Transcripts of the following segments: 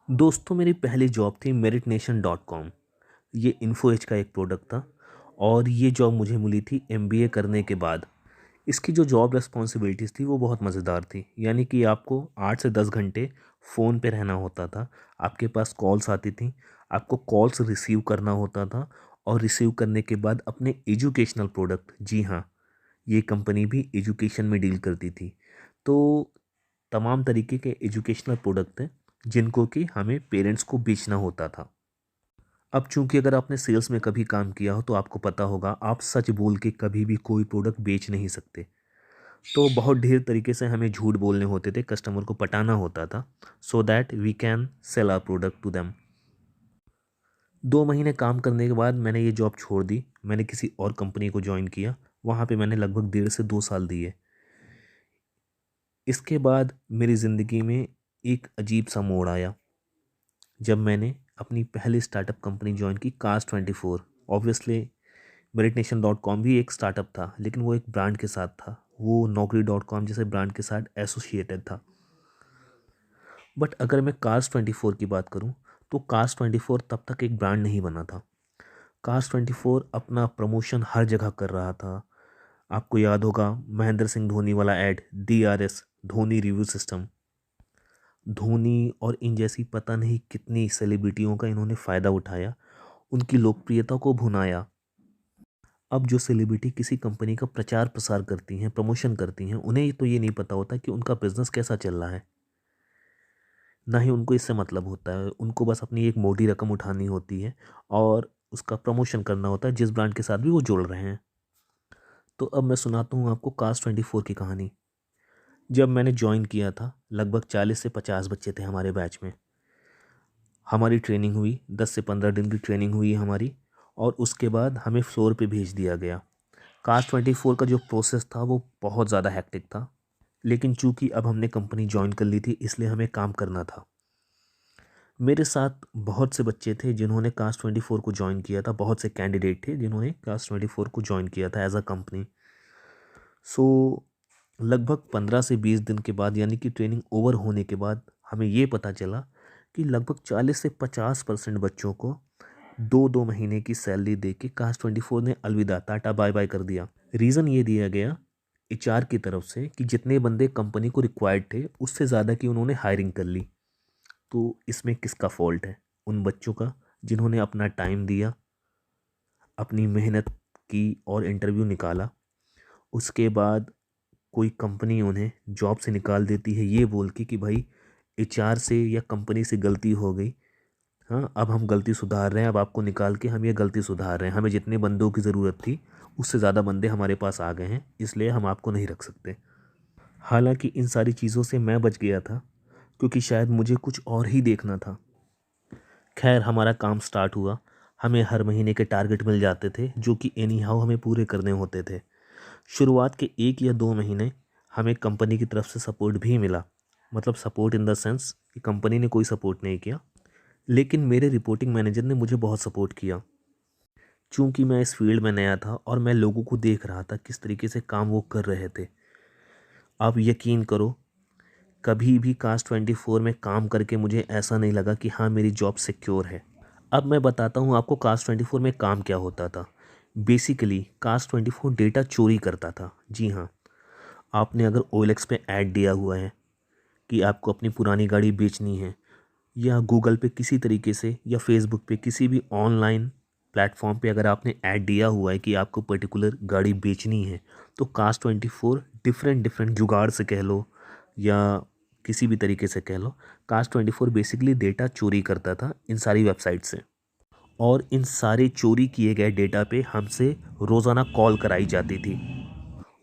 दोस्तों मेरी पहली जॉब थी meritnation.com। ये इन्फो एज का एक प्रोडक्ट था और ये जॉब मुझे मिली थी एमबीए करने के बाद। इसकी जो जॉब रिस्पॉन्सिबिलिटीज़ थी वो बहुत मज़ेदार थी। यानी कि आपको 8 से 10 घंटे फ़ोन पे रहना होता था। आपके पास कॉल्स आती थी, आपको कॉल्स रिसीव करना होता था और रिसीव करने के बाद अपने एजुकेशनल प्रोडक्ट, जी हाँ, ये कंपनी भी एजुकेशन में डील करती थी। तो तमाम तरीके के एजुकेशनल प्रोडक्ट हैं जिनको कि हमें पेरेंट्स को बेचना होता था। अब चूंकि अगर आपने सेल्स में कभी काम किया हो तो आपको पता होगा, आप सच बोल के कभी भी कोई प्रोडक्ट बेच नहीं सकते। तो बहुत ढेर तरीके से हमें झूठ बोलने होते थे, कस्टमर को पटाना होता था so that we can sell our product to them. 2 महीने काम करने के बाद मैंने ये जॉब छोड़ दी। मैंने किसी और कंपनी को ज्वाइन किया। वहाँ पे मैंने लगभग 1.5 से 2 साल दिए। इसके बाद मेरी ज़िंदगी में एक अजीब सा मोड़ आया जब मैंने अपनी पहली स्टार्टअप कंपनी ज्वाइन की, Cars24। ऑब्वियसली meritnation.com भी एक स्टार्टअप था, लेकिन वो एक ब्रांड के साथ था। वो naukri.com जैसे ब्रांड के साथ एसोसिएटेड था। बट अगर मैं Cars24 की बात करूं तो Cars24 तब तक एक ब्रांड नहीं बना था। Cars24 अपना प्रमोशन हर जगह कर रहा था। आपको याद होगा महेंद्र सिंह धोनी वाला ad, DRS, Dhoni review system. Dhoni और इन जैसी पता नहीं कितनी सेलिब्रिटियों का इन्होंने फ़ायदा उठाया, उनकी लोकप्रियता को भुनाया। अब जो सेलिब्रिटी किसी कंपनी का प्रचार प्रसार करती हैं, प्रमोशन करती हैं, उन्हें तो ये नहीं पता होता कि उनका बिजनेस कैसा चल रहा है। ना ही उनको इससे मतलब होता है। उनको बस अपनी एक मोटी रकम उठानी होती है और उसका प्रमोशन करना होता है जिस ब्रांड के साथ भी वो जुड़ रहे हैं। तो अब मैं सुनाता हूँ आपको Cars24 की कहानी। जब मैंने ज्वाइन किया था लगभग 40 से 50 बच्चे थे हमारे बैच में। हमारी ट्रेनिंग हुई, 10 से 15 दिन की ट्रेनिंग हुई हमारी, और उसके बाद हमें फ्लोर पे भेज दिया गया। Cars24 का जो प्रोसेस था वो बहुत ज़्यादा हैक्टिक था, लेकिन चूंकि अब हमने कंपनी ज्वाइन कर ली थी इसलिए हमें काम करना था। मेरे साथ बहुत से बच्चे थे जिन्होंने Cars24 को ज्वाइन किया था, बहुत से कैंडिडेट थे जिन्होंने Cars24 को ज्वाइन किया था एज अ कंपनी। सो लगभग 15 से 20 दिन के बाद, यानी कि ट्रेनिंग ओवर होने के बाद, हमें ये पता चला कि लगभग 40 से 50% बच्चों को 2-2 महीने की सैलरी दे के Cars24 ने अलविदा, टाटा बाय बाय कर दिया। रीज़न ये दिया गया एचआर की तरफ से कि जितने बंदे कंपनी को रिक्वायर्ड थे उससे ज़्यादा की उन्होंने हायरिंग कर ली। तो इसमें किसका फॉल्ट है? उन बच्चों का जिन्होंने अपना टाइम दिया, अपनी मेहनत की और इंटरव्यू निकाला। उसके बाद कोई कंपनी उन्हें जॉब से निकाल देती है ये बोल के कि भाई एचआर से या कंपनी से गलती हो गई, हाँ अब हम गलती सुधार रहे हैं, अब आपको निकाल के हम ये गलती सुधार रहे हैं, हमें जितने बंदों की ज़रूरत थी उससे ज़्यादा बंदे हमारे पास आ गए हैं इसलिए हम आपको नहीं रख सकते। हालांकि इन सारी चीज़ों से मैं बच गया था क्योंकि शायद मुझे कुछ और ही देखना था। खैर हमारा काम स्टार्ट हुआ। हमें हर महीने के टारगेट मिल जाते थे जो कि एनी हाउ हमें पूरे करने होते थे। शुरुआत के 1 या 2 महीने हमें कंपनी की तरफ से सपोर्ट भी मिला, मतलब सपोर्ट इन द सेंस कि कंपनी ने कोई सपोर्ट नहीं किया, लेकिन मेरे रिपोर्टिंग मैनेजर ने मुझे बहुत सपोर्ट किया। चूँकि मैं इस फील्ड में नया था और मैं लोगों को देख रहा था किस तरीके से काम वो कर रहे थे। आप यकीन करो, कभी भी Cars24 में काम करके मुझे ऐसा नहीं लगा कि हाँ मेरी जॉब सिक्योर है। अब मैं बताता हूँ आपको Cars24 में काम क्या होता था। बेसिकली Cars24 डेटा चोरी करता था। जी हाँ, आपने अगर OLX पे ऐड दिया हुआ है कि आपको अपनी पुरानी गाड़ी बेचनी है, या गूगल पे किसी तरीके से, या फेसबुक पे किसी भी ऑनलाइन प्लेटफॉर्म पे अगर आपने ऐड दिया हुआ है कि आपको पर्टिकुलर गाड़ी बेचनी है, तो Cars24 डिफरेंट डिफरेंट जुगाड़ से कह लो या किसी भी तरीके से कह लो, Cars24 बेसिकली डेटा चोरी करता था इन सारी वेबसाइट से। और इन सारे चोरी किए गए डेटा पे हमसे रोज़ाना कॉल कराई जाती थी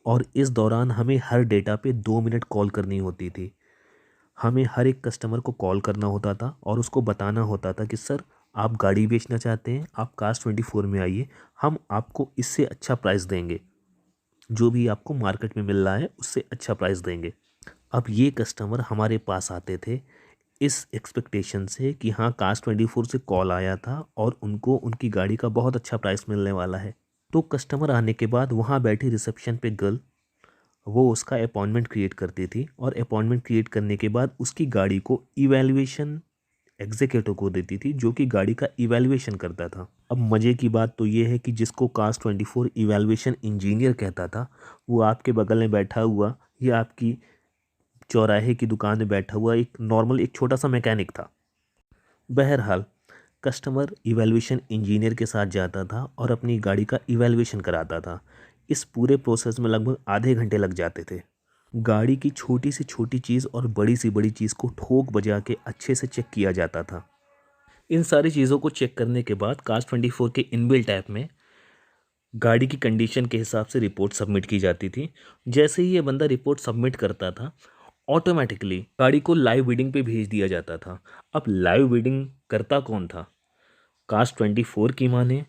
और इस दौरान हमें हर डेटा पे 2 मिनट कॉल करनी होती थी। हमें हर एक कस्टमर को कॉल करना होता था और उसको बताना होता था कि सर आप गाड़ी बेचना चाहते हैं, आप Cars24 में आइए, हम आपको इससे अच्छा प्राइस देंगे, जो भी आपको मार्केट में मिल रहा है उससे अच्छा प्राइस देंगे। अब ये कस्टमर हमारे पास आते थे इस एक्सपेक्टेशन से कि हाँ Cars24 से कॉल आया था और उनको उनकी गाड़ी का बहुत अच्छा प्राइस मिलने वाला है। तो कस्टमर आने के बाद वहाँ बैठी रिसेप्शन पे गर्ल, वो उसका अपॉइंटमेंट क्रिएट करती थी और अपॉइंटमेंट क्रिएट करने के बाद उसकी गाड़ी को इवैल्यूएशन एग्जीक्यूटिव को देती थी जो कि गाड़ी का इवैल्यूएशन करता था। अब मज़े की बात तो ये है कि जिसको Cars24 इवैल्यूएशन इंजीनियर कहता था वो आपके बगल में बैठा हुआ या आपकी चौराहे की दुकान में बैठा हुआ एक नॉर्मल एक छोटा सा मैकेनिक था। बहरहाल कस्टमर इवैल्यूएशन इंजीनियर के साथ जाता था और अपनी गाड़ी का इवैल्यूएशन कराता था। इस पूरे प्रोसेस में लगभग आधे घंटे लग जाते थे। गाड़ी की छोटी से छोटी चीज़ और बड़ी सी बड़ी चीज़ को ठोक बजा के अच्छे से चेक किया जाता था। इन सारी चीज़ों को चेक करने के बाद Cars24 के इनबिल्ट ऐप में गाड़ी की कंडीशन के हिसाब से रिपोर्ट सबमिट की जाती थी। जैसे ही ये बंदा रिपोर्ट सबमिट करता था ऑटोमेटिकली गाड़ी को लाइव बिडिंग पे भेज दिया जाता था। अब लाइव बिडिंग करता कौन था? Cars24 की माने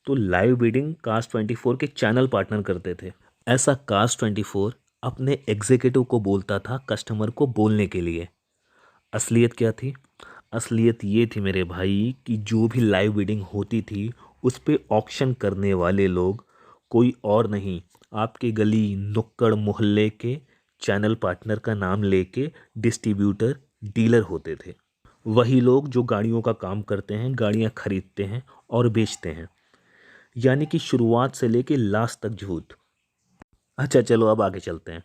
तो लाइव बिडिंग Cars24 के चैनल पार्टनर करते थे। ऐसा Cars24 अपने एग्जीक्यूटिव को बोलता था कस्टमर को बोलने के लिए। असलियत क्या थी? असलियत ये थी मेरे भाई कि जो भी लाइव बिडिंग होती थी उस पे ऑक्शन करने वाले लोग कोई और नहीं, आपके गली नुक्कड़ मोहल्ले के चैनल पार्टनर का नाम लेके डिस्ट्रीब्यूटर डीलर होते थे। वही लोग जो गाड़ियों का काम करते हैं, गाड़ियां खरीदते हैं और बेचते हैं। यानी कि शुरुआत से लेके लास्ट तक झूठ। अच्छा चलो अब आगे चलते हैं।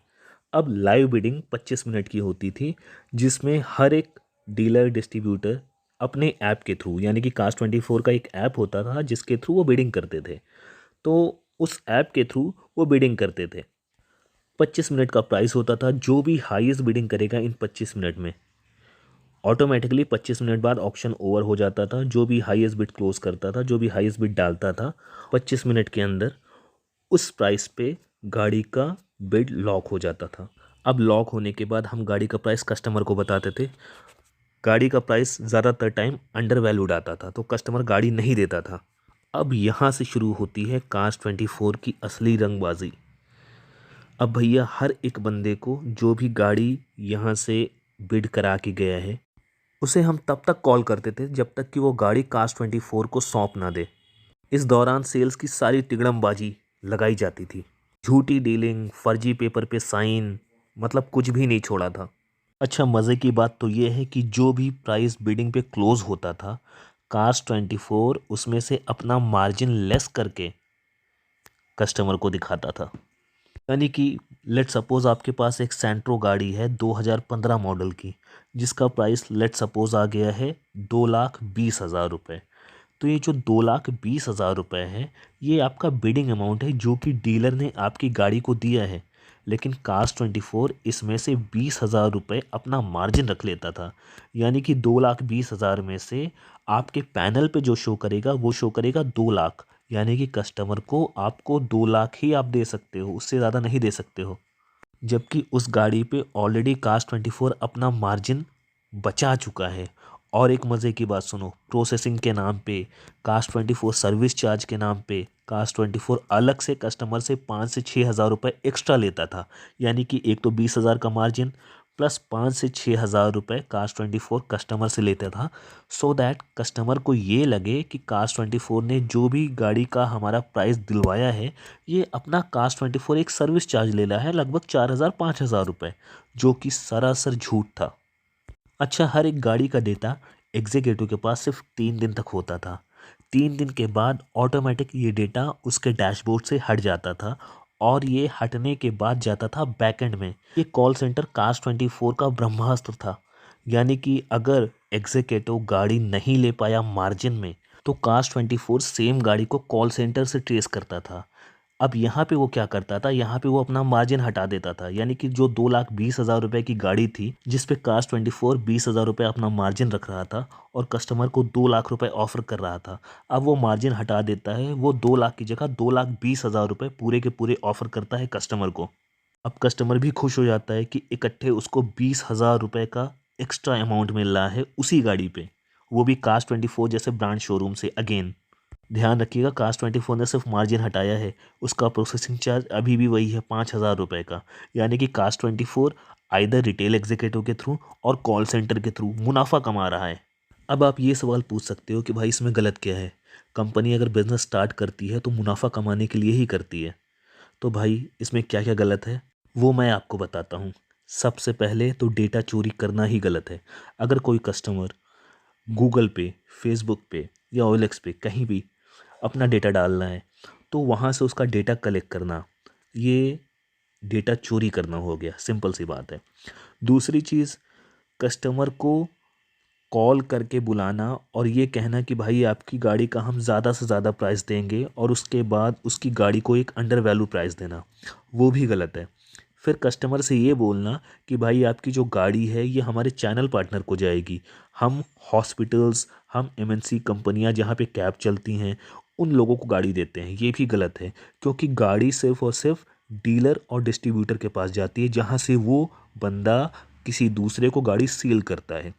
अब लाइव बिडिंग 25 मिनट की होती थी जिसमें हर एक डीलर डिस्ट्रीब्यूटर अपने ऐप के थ्रू, यानी कि Cars24 का एक ऐप होता था जिसके थ्रू वो बिडिंग करते थे, तो उस ऐप के थ्रू वो बिडिंग करते थे। 25 मिनट का प्राइस होता था। जो भी हाईएस्ट बिडिंग करेगा इन 25 मिनट में ऑटोमेटिकली 25 मिनट बाद ऑक्शन ओवर हो जाता था। जो भी हाईएस्ट बिड क्लोज करता था, जो भी हाईएस्ट बिड डालता था, 25 मिनट के अंदर उस प्राइस पे गाड़ी का बिड लॉक हो जाता था। अब लॉक होने के बाद हम गाड़ी का प्राइस कस्टमर को बताते थे। गाड़ी का प्राइस ज़्यादातर टाइम अंडर वैल्यूड आता था तो कस्टमर गाड़ी नहीं देता था। अब यहाँ से शुरू होती है Cars24 की असली रंगबाजी। अब भैया हर एक बंदे को जो भी गाड़ी यहाँ से बिड करा के गया है उसे हम तब तक कॉल करते थे जब तक कि वो गाड़ी Cars24 को सौंप ना दे। इस दौरान सेल्स की सारी तिगड़मबाजी लगाई जाती थी। झूठी डीलिंग, फर्जी पेपर पे साइन, मतलब कुछ भी नहीं छोड़ा था। अच्छा मज़े की बात तो ये है कि जो भी प्राइस बिडिंग पे क्लोज होता था Cars24 उसमें से अपना मार्जिन लेस करके कस्टमर को दिखाता था। यानी कि लेट सपोज़ आपके पास एक सेंट्रो गाड़ी है 2015 मॉडल की जिसका प्राइस लेट सपोज़ आ गया है 2,20,000 रुपये। तो ये जो 2,20,000 रुपये है ये आपका बिडिंग अमाउंट है जो कि डीलर ने आपकी गाड़ी को दिया है। लेकिन Cars24 इसमें से 20,000 रुपये अपना मार्जिन रख लेता था। यानी कि 2,20,000 में से आपके पैनल पे जो शो करेगा वो शो करेगा 2 लाख। यानी कि कस्टमर को आपको 2 लाख ही आप दे सकते हो, उससे ज़्यादा नहीं दे सकते हो। जबकि उस गाड़ी पे ऑलरेडी Cars24 अपना मार्जिन बचा चुका है। और एक मज़े की बात सुनो, प्रोसेसिंग के नाम पे Cars24 सर्विस चार्ज के नाम पे Cars24 अलग से कस्टमर से 5 से 6 हज़ार रुपये एक्स्ट्रा लेता था। यानी कि एक तो 20,000 का मार्जिन प्लस 5 से 6 हज़ार रुपये Cars24 कस्टमर से लेता था, सो दैट कस्टमर को ये लगे कि Cars24 ने जो भी गाड़ी का हमारा प्राइस दिलवाया है ये अपना Cars24 एक सर्विस चार्ज ले रहा है लगभग 4,000 5,000 रुपये, जो कि सरासर झूठ था। अच्छा हर एक गाड़ी का डेटा एग्जीक्यूटिव के पास सिर्फ 3 दिन तक होता था। 3 दिन के बाद ऑटोमेटिक ये डेटा उसके डैशबोर्ड से हट जाता था और ये हटने के बाद जाता था बैकएंड में। ये कॉल सेंटर Cars24 का ब्रह्मास्त्र था। यानी कि अगर एग्जीक्यूटिव गाड़ी नहीं ले पाया मार्जिन में तो Cars24 सेम गाड़ी को कॉल सेंटर से ट्रेस करता था। अब यहाँ पे वो क्या करता था, यहाँ पे वो अपना मार्जिन हटा देता था। यानी कि जो 2,20,000 रुपये की गाड़ी थी जिस पे Cars24 20,000 रुपये अपना मार्जिन रख रहा था और कस्टमर को 2 लाख रुपए ऑफर कर रहा था, अब वो मार्जिन हटा देता है। वो 2 लाख की जगह 2,20,000 रुपये पूरे के पूरे ऑफर करता है कस्टमर को। अब कस्टमर भी खुश हो जाता है कि इकट्ठे उसको 20,000 रुपये का एक्स्ट्रा अमाउंट मिल रहा है उसी गाड़ी पे, वो भी Cars24 जैसे ब्रांड शोरूम से। अगेन ध्यान रखिएगा Cars24 ने सिर्फ मार्जिन हटाया है, उसका प्रोसेसिंग चार्ज अभी भी वही है 5,000 रुपये का। यानी कि Cars24 आइदर रिटेल एग्जीक्यूटिव के थ्रू और कॉल सेंटर के थ्रू मुनाफा कमा रहा है। अब आप ये सवाल पूछ सकते हो कि भाई इसमें गलत क्या है? कंपनी अगर बिजनेस स्टार्ट करती है तो मुनाफा कमाने के लिए ही करती है, तो भाई इसमें क्या क्या गलत है वो मैं आपको बताता हूँ। सबसे पहले तो डेटा चोरी करना ही गलत है। अगर कोई कस्टमर गूगल पे, फेसबुक पे या OLX पे कहीं भी अपना डेटा डालना है तो वहाँ से उसका डेटा कलेक्ट करना, ये डेटा चोरी करना हो गया। सिंपल सी बात है। दूसरी चीज़, कस्टमर को कॉल करके बुलाना और ये कहना कि भाई आपकी गाड़ी का हम ज़्यादा से ज़्यादा प्राइस देंगे और उसके बाद उसकी गाड़ी को एक अंडर वैल्यू प्राइस देना, वो भी गलत है। फिर कस्टमर से ये बोलना कि भाई आपकी जो गाड़ी है ये हमारे चैनल पार्टनर को जाएगी, हम हॉस्पिटल्स, हम MNC कंपनियां जहाँ पे कैब चलती हैं उन लोगों को गाड़ी देते हैं, ये भी गलत है। क्योंकि गाड़ी सिर्फ और सिर्फ डीलर और डिस्ट्रीब्यूटर के पास जाती है जहाँ से वो बंदा किसी दूसरे को गाड़ी सील करता है।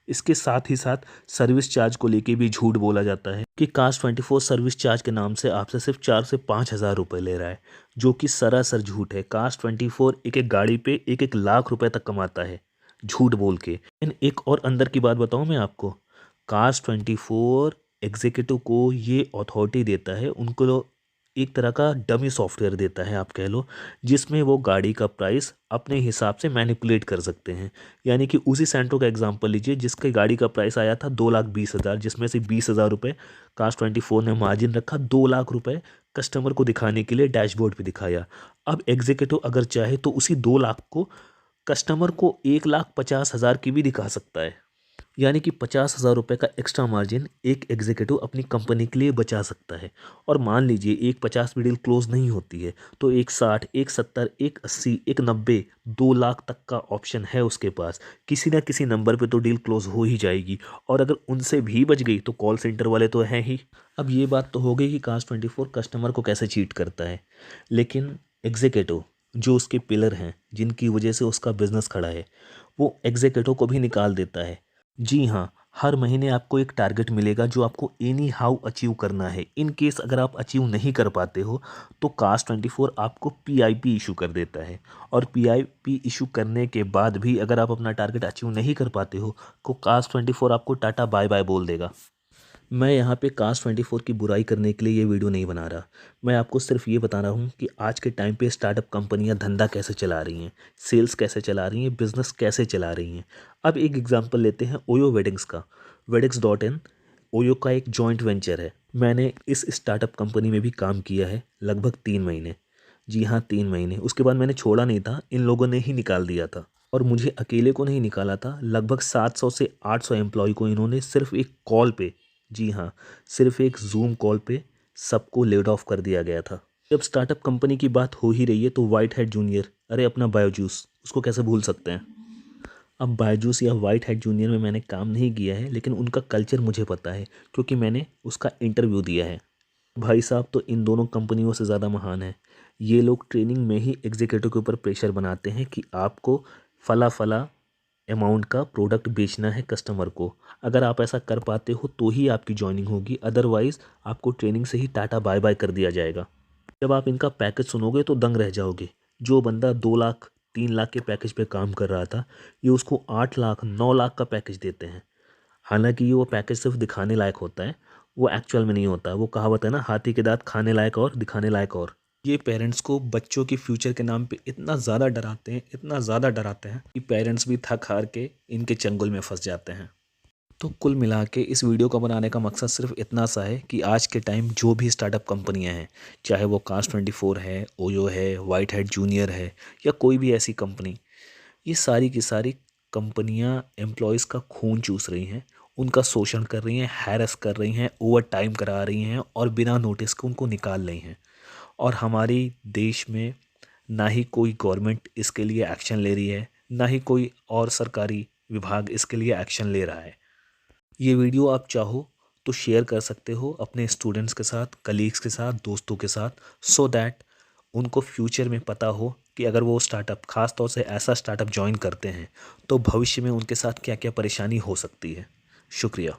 इसके साथ ही साथ सर्विस चार्ज को लेके भी झूठ बोला जाता है कि Cars24 सर्विस चार्ज के नाम से आपसे सिर्फ 4 से 5 हज़ार रुपये ले रहा है, जो कि सरासर झूठ है। Cars24 एक एक गाड़ी पे 1-1 लाख रुपए तक कमाता है झूठ बोल के। एक और अंदर की बात बताऊं मैं आपको, Cars24 एग्जीक्यूटिव को ये अथॉरिटी देता है, उनको एक तरह का डमी सॉफ्टवेयर देता है आप कह लो, जिसमें वो गाड़ी का प्राइस अपने हिसाब से मैनिपुलेट कर सकते हैं। यानी कि उसी सेंट्रो का एग्जांपल लीजिए जिसकी गाड़ी का प्राइस आया था 2,20,000, जिसमें से 20,000 रुपये Cars24 ने मार्जिन रखा, 2 लाख रुपए कस्टमर को दिखाने के लिए डैशबोर्ड पे दिखाया। अब एग्जीक्यूटिव अगर चाहे तो उसी 2 लाख को कस्टमर को 1,50,000 की भी दिखा सकता है। यानी कि 50,000 रुपये का एक्स्ट्रा मार्जिन एक एग्जीक्यूटिव अपनी कंपनी के लिए बचा सकता है। और मान लीजिए एक 50 भी डील क्लोज नहीं होती है तो 1,60, 1,70, 1,80, 1,90, 2 लाख तक का ऑप्शन है उसके पास। किसी ना किसी नंबर पे तो डील क्लोज हो ही जाएगी, और अगर उनसे भी बच गई तो कॉल सेंटर वाले तो हैं ही। अब ये बात तो हो गई कि Cars24 कस्टमर को कैसे चीट करता है, लेकिन एग्जीक्यूटिव जो उसके पिलर हैं जिनकी वजह से उसका बिजनेस खड़ा है, वो एग्जीक्यूटिव को भी निकाल देता है। जी हाँ, हर महीने आपको एक टारगेट मिलेगा जो आपको एनी हाउ अचीव करना है। इन केस अगर आप अचीव नहीं कर पाते हो तो Cars24 आपको PIP इशू कर देता है, और PIP इशू करने के बाद भी अगर आप अपना टारगेट अचीव नहीं कर पाते हो तो Cars24 आपको टाटा बाय बाय बोल देगा। मैं यहाँ पे Cars24 की बुराई करने के लिए ये वीडियो नहीं बना रहा, मैं आपको सिर्फ ये बता रहा हूँ कि आज के टाइम पे स्टार्टअप कंपनियाँ धंधा कैसे चला रही हैं, सेल्स कैसे चला रही हैं, बिजनेस कैसे चला रही हैं। अब एक एग्जांपल लेते हैं ओयो वेडिंग्स का। Weddings.in ओयो का एक जॉइंट वेंचर है। मैंने इस स्टार्टअप कंपनी में भी काम किया है लगभग 3 महीने। जी हाँ, 3 महीने। उसके बाद मैंने छोड़ा नहीं था, इन लोगों ने ही निकाल दिया था। और मुझे अकेले को नहीं निकाला था, लगभग 700 से 800 एम्प्लॉय को इन्होंने सिर्फ एक कॉल पे, जी हाँ, सिर्फ एक जूम कॉल पे सबको लेड ऑफ कर दिया गया था। जब स्टार्टअप कंपनी की बात हो ही रही है तो व्हाइट हेड जूनियर, अरे अपना बायोजूस, उसको कैसे भूल सकते हैं। अब बायजूस या वाइट हेड जूनियर में मैंने काम नहीं किया है, लेकिन उनका कल्चर मुझे पता है क्योंकि मैंने उसका इंटरव्यू दिया है। भाई साहब तो इन दोनों कंपनियों से ज़्यादा महान है। ये लोग ट्रेनिंग में ही एग्जीक्यूटिव के ऊपर प्रेशर बनाते हैं कि आपको फला फला अमाउंट का प्रोडक्ट बेचना है कस्टमर को। अगर आप ऐसा कर पाते हो तो ही आपकी ज्वाइनिंग होगी, अदरवाइज़ आपको ट्रेनिंग से ही टाटा बाय बाय कर दिया जाएगा। जब आप इनका पैकेज सुनोगे तो दंग रह जाओगे। जो बंदा 2 लाख 3 लाख के पैकेज पे काम कर रहा था, ये उसको 8 लाख 9 लाख का पैकेज देते हैं। हालांकि ये वो पैकेज सिर्फ दिखाने लायक होता है, वो एक्चुअल में नहीं होता। वो कहावत है ना, हाथी के दांत खाने लायक और दिखाने लायक और। ये पेरेंट्स को बच्चों की फ्यूचर के नाम पे इतना ज़्यादा डराते हैं, इतना ज़्यादा डराते हैं कि पेरेंट्स भी थक हार के इनके चंगुल में फंस जाते हैं। तो कुल मिला के इस वीडियो को बनाने का मकसद सिर्फ इतना सा है कि आज के टाइम जो भी स्टार्टअप कंपनियां हैं, चाहे वो Cars24 है, ओयो है, वाइट हेड जूनियर है, या कोई भी ऐसी कंपनी, ये सारी की सारी कंपनियां एम्प्लॉयज़ का खून चूस रही हैं, उनका शोषण कर रही हैं, हैरेस कर रही हैं, ओवर टाइम करा रही हैं और बिना नोटिस के उनको निकाल रही हैं। और हमारी देश में ना ही कोई गवर्नमेंट इसके लिए एक्शन ले रही है, ना ही कोई और सरकारी विभाग इसके लिए एक्शन ले रहा है। ये वीडियो आप चाहो तो शेयर कर सकते हो अपने स्टूडेंट्स के साथ, कलीग्स के साथ, दोस्तों के साथ, सो दैट उनको फ्यूचर में पता हो कि अगर वो स्टार्टअप, ख़ास तौर से ऐसा स्टार्टअप ज्वाइन करते हैं तो भविष्य में उनके साथ क्या क्या परेशानी हो सकती है। शुक्रिया।